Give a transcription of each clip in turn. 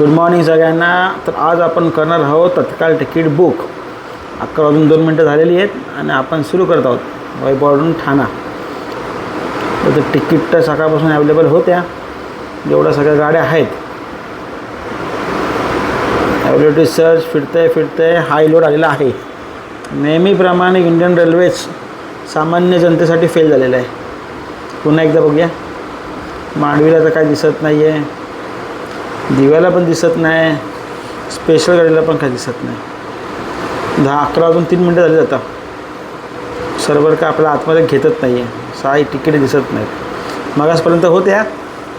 Good morning सगळ्यांना. तर आज आपण करणार आहोत तत्काळ तिकीट बुक. 11:02 झालेली आहेत आणि आपण सुरू करत आहोत वैभववरून ठाणा. तर तिकीट तर सकाळपासून अवेलेबल होत्या, जेवढ्या सगळ्या गाड्या आहेत. अवेलेबिलिटी सर्च फिरतंय हाय लोड आलेला आहे. नेहमीप्रमाणे इंडियन रेल्वेज सामान्य जनतेसाठी फेल झालेलं आहे. पुन्हा एकदा बघूया. मांडवीला तर काय दिसत नाही आहे, दिव्याला पण दिसत नाही, स्पेशल गाडीला पण काही दिसत नाही. 11:03 झाली आता. सर्व्हर काय आपल्याला आतमध्ये घेतच नाही आहे. 6 तिकीट दिसत नाहीत. मगासपर्यंत होत्या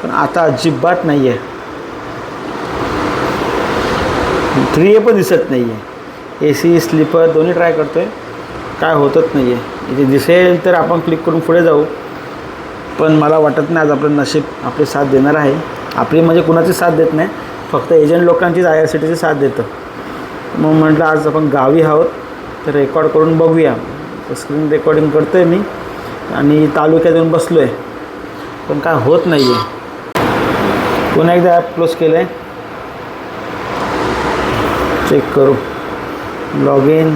पण आता अजिबात नाही आहे. 3A पण दिसत नाही आहे. AC स्लीपर दोन्ही ट्राय करतो आहे, काय होतच नाही आहे. इथे दिसेल तर आपण क्लिक करून पुढे जाऊ, पण मला वाटत नाही आज आपलं नशीब आपली साथ देणार आहे. आपली म्हणजे कुणाची साथ देत नाही, फक्त एजंट लोकांचीच IRCTC साथ देतं. मग म्हटलं आज आपण गावी आहोत तर रेकॉर्ड करून बघूया. स्क्रीन रेकॉर्डिंग करतो आहे मी आणि तालुक्यात येऊन बसलो आहे, पण काय होत नाही आहे. पुन्हा एकदा ॲप क्लोज केलं आहे, चेक करू. Log in.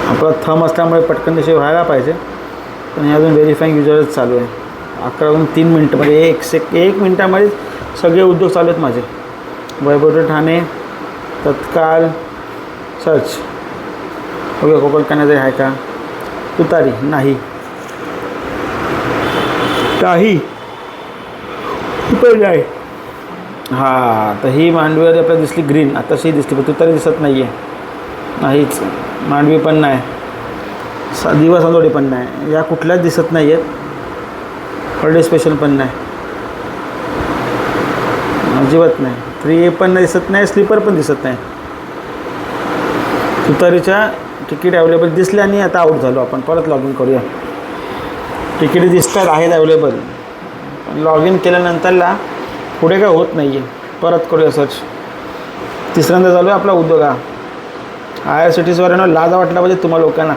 आपला थंब असल्यामुळे पटकन दिवशी व्हायला पाहिजे, पण हे अजून व्हेरीफाईंग युजरच चालू आहे. 11:03 म्हणजे 1 मिनटामध्ये सगळे उद्योग चालू आहेत माझे. वैभव ठाणे तत्काळ सर्च. ओके, कोकण कन्याचे आहे का? तुतारी नाही, काही पण नाही. हां, तर ही मांडवीवर आपल्याला दिसली ग्रीन, आताशी दिसली, पण तुतारी दिसत नाही आहे. नाहीच, मांडवी पण नाही, दिवा सांदोडी पण नाही, या कुठल्याच दिसत नाही आहेत. हॉलिडे स्पेशल पण नाही, अजिबात नाही. 3A पण नाही दिसत नाही, स्लीपर पण दिसत नाही. तुतारीच्या तिकीट अवेलेबल दिसले आणि आता आऊट झालो. आपण परत लॉग इन करूया. तिकीट दिसतात आहेत अवेलेबल, पण लॉग इन केल्यानंतरला पुढे काय होत नाही आहे. परत करूया सर्च. तिसऱ्यांदा चालू आहे आपला उद्योग. IRCTCवर लाजा वाटला पाहिजे तुम्हा लोकांना.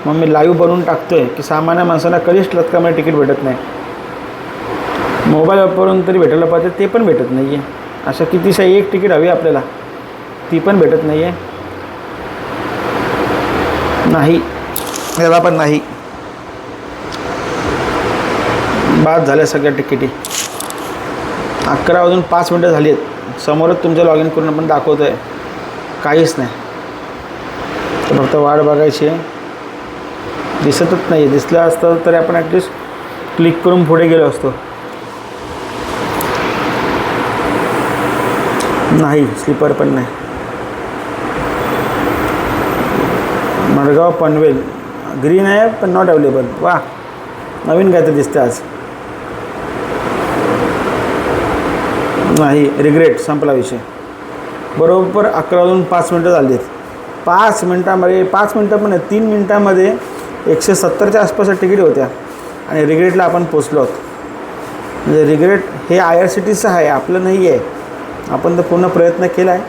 मग मी लाईव्ह बनवून टाकतो आहे की सामान्य माणसांना कधीच तत्काळमध्ये तिकीट भेटत नाही. मोबाईल वापरून तरी भेटायला पाहिजे, ते पण भेटत नाही आहे. अशा कितीशा एक तिकीट हवी आपल्याला, ती पण भेटत नाही आहे. नाही, याला पण नाही. बाद झाल्या सगळ्या तिकिटी. 11:05 झाली आहेत. समोरच तुमचं लॉग इन करून आपण दाखवतो आहे, काहीच नाही. तर फक्त वाट बघायची आहे. दिसतच नाही आहे. दिसलं असतं तरी आपण ॲटलिस्ट क्लिक करून पुढे गेलो असतो. नाही, स्लीपर पण नाही. मडगाव पनवेल ग्रीन आहे पण नॉट अवेलेबल. वा, नवीन काय तर दिसतं आज. नाही, रिग्रेट, संपला विषय. बरोबर 11:05 झाली आहेत. 5 मिनटामध्ये, 5 मिनटं पण नाही, 3 मिनटामध्ये 170च्या आसपास तिकीट होत्या आणि रिग्रेटला आपण पोचलो आहोत. म्हणजे रिग्रेट हे IRCTCचं आहे, आपलं नाही आहे. आपण तर पूर्ण प्रयत्न केला आहे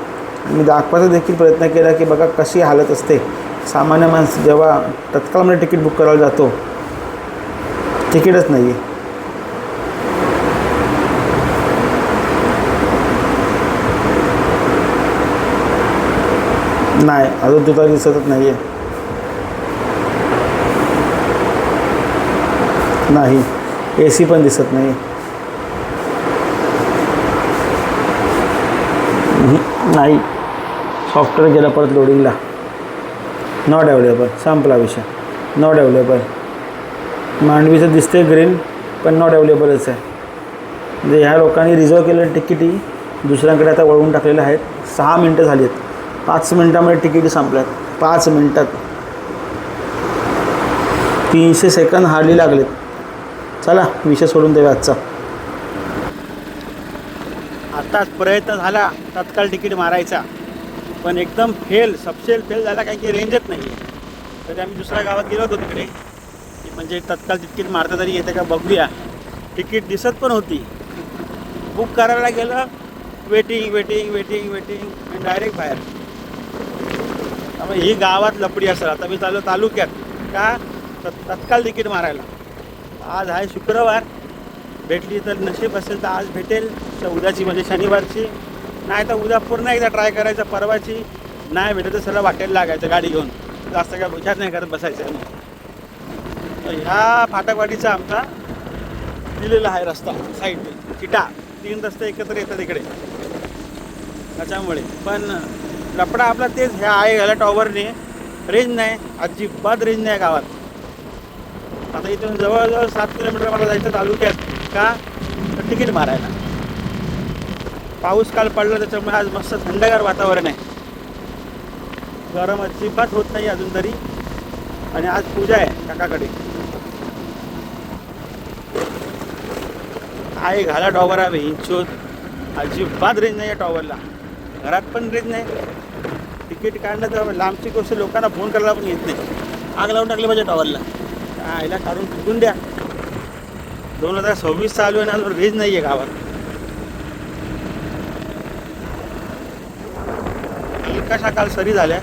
आणि दाखवायचा देखील प्रयत्न केला की बघा कशी हालत असते. सामान्य माणसं जेव्हा तत्काळमध्ये तिकीट बुक करायला जातो, तिकीटच नाही आहे. नाही, अजून तुला दिसतच नाही आहे. नाही, AC पण दिसत नाही. नाही, सॉफ्टवेअर गेला परत लोडिंगला. नॉट अवेलेबल, संपला विषय. Not available. मांडवीचं दिसते ग्रीन पण नॉट अवेलेबलच आहे. म्हणजे ह्या लोकांनी रिझर्व केलेलं तिकीटी दुसऱ्यांकडे आता वळवून टाकलेलं आहेत. 6 मिनटं झाली आहेत. 5 मिनटामध्ये तिकीट संपल्यात. 5 मिनटात 300 सेकंद हार्डली लागलेत. चला, विषय सोडून देऊया आजचा. आताच प्रयत्न झाला तत्काळ तिकीट मारायचा, पण एकदम सबसेल फेल झाला, काही की रेंजच नाही आहे. तरी आम्ही दुसऱ्या गावात गेलो होतो तिकडे, म्हणजे तत्काळ तिकीट मारता तरी येते का बघूया. तिकीट दिसत पण होती. बुक करायला गेलं, वेटिंग आणि डायरेक्ट बाहेर. त्यामुळे ही गावात लपडी असेल. आता मी चाललो तालुक्यात का तत्काळ तिकीट मारायला. आज आहे शुक्रवार, भेटली तर नशीब असेल तर आज भेटेल, तर उद्याची म्हणजे शनिवारची, नाही तर उद्या पूर्ण एकदा ट्राय करायचं परवाची. नाही भेटत तर सगळं वाटेल लागायचं गाडी घेऊन, जास्त काय विचार नाही करत बसायचं आहे. तर ह्या फाटकवाडीचा आमचा दिलेला आहे रस्ता साईडने चिटा, 3 रस्ते एकत्र येतात इकडे. त्याच्यामुळे पण लफडा आपला तेच ह्या आहे ह्याला टॉवरने रेंज नाही, अजिबात रेंज नाही गावात. आता इथून जवळजवळ 7 किलोमीटर मला जायचं तालुक्यात का, तर तिकीट मारायला. पाऊस काल पडला त्याच्यामुळे आज मस्त थंडगार वातावरण आहे, गरम अजिबात होत नाही अजून तरी. आणि आज पूजा आहे काकाकडे. आहे घाला टॉवर आहे इंचोत, अजिबात रेंज नाही आहे टॉवरला. घरात पण रेंज नाही. तिकीट काढलं तर लांबची गोष्ट, लोकांना फोन करायला पण येत नाही. आग लावून टाकली पाहिजे टॉवरला, आईला काढून फेकून द्या. 2026 चालू आहे ना, अजून रेंज नाही आहे गावात. कशा काल सरी झाल्या.